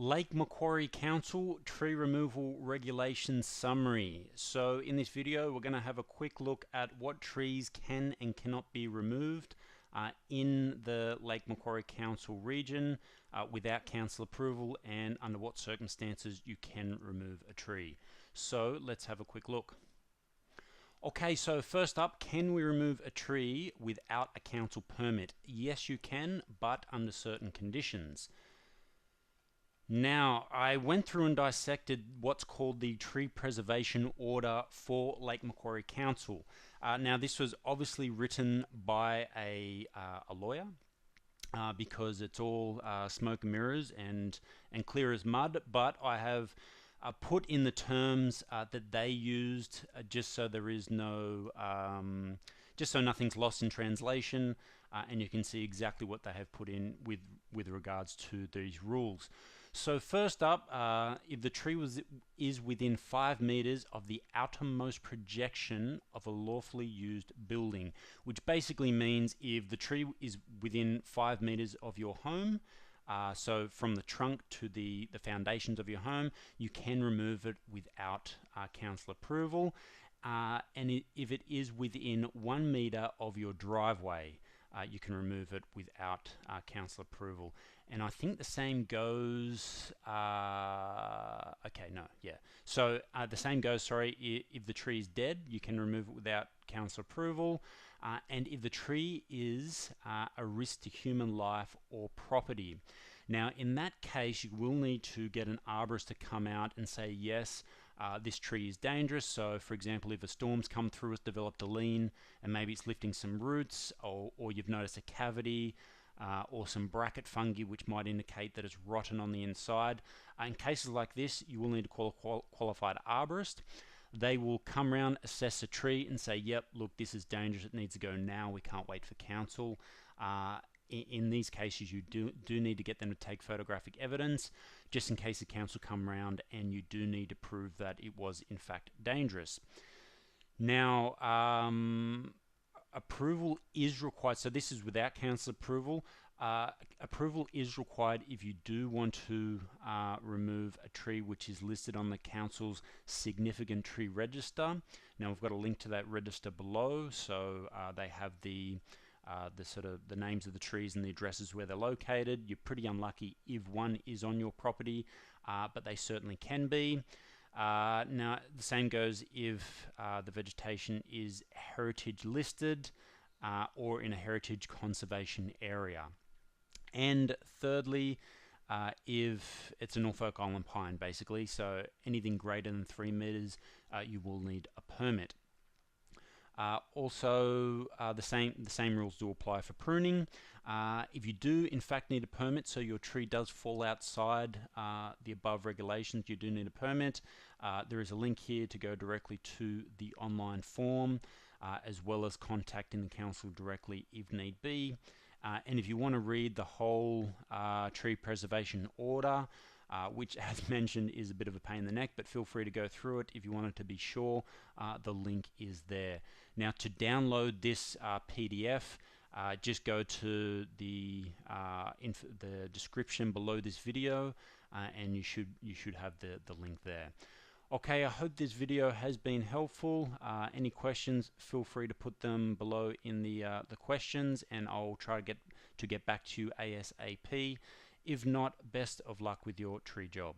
Lake Macquarie Council Tree Removal Regulations Summary. So in this video we're going to have a quick look at what trees can and cannot be removed in the Lake Macquarie Council region without council approval, and under what circumstances you can remove a tree. So let's have a quick look. Okay, so first up, can we remove a tree without a council permit? Yes, you can, but under certain conditions. Now, I went through and dissected what's called the Tree Preservation Order for Lake Macquarie Council. Now, this was obviously written by a lawyer because it's all smoke and mirrors and clear as mud, but I have put in the terms that they used just so there is no, just so nothing's lost in translation, and you can see exactly what they have put in with regards to these rules. So first up, if the tree is within 5 meters of the outermost projection of a lawfully used building, which basically means if the tree is within 5 meters of your home, so from the trunk to the foundations of your home, you can remove it without council approval. And if it is within 1 meter of your driveway, you can remove it without council approval. And I think the same goes, So the same goes, sorry, if the tree is dead, you can remove it without council approval. And if the tree is a risk to human life or property. Now, in that case, you will need to get an arborist to come out and say, yes, this tree is dangerous. So, for example, if a storm's come through, it's developed a lean, and maybe it's lifting some roots, or you've noticed a cavity, or some bracket fungi, which might indicate that it's rotten on the inside. In cases like this, you will need to call a qualified arborist. They will come around, assess the tree, and say, yep, look, this is dangerous, it needs to go now, we can't wait for council. In these cases, you do need to get them to take photographic evidence, just in case the council come around and you do need to prove that it was in fact dangerous. Now, approval is required, so this is without council approval. Approval is required if you do want to remove a tree which is listed on the council's significant tree register. Now, we've got a link to that register below, so they have the names of the trees and the addresses where they're located. You're pretty unlucky if one is on your property, but they certainly can be. Now, the same goes if the vegetation is heritage listed or in a heritage conservation area. And thirdly, if it's a Norfolk Island pine, basically, so anything greater than 3 meters, you will need a permit. Also, the same rules do apply for pruning. If you do in fact need a permit, so your tree does fall outside the above regulations, you do need a permit. There is a link here to go directly to the online form, as well as contacting the council directly if need be. And if you want to read the whole tree preservation order, which, as mentioned, is a bit of a pain in the neck, but feel free to go through it if you wanted to be sure. The link is there. Now, to download this PDF, just go to the description below this video, and you should have the link there. Okay, I hope this video has been helpful. Any questions, feel free to put them below in the questions, and I'll try to get back to you ASAP. If not, best of luck with your tree job.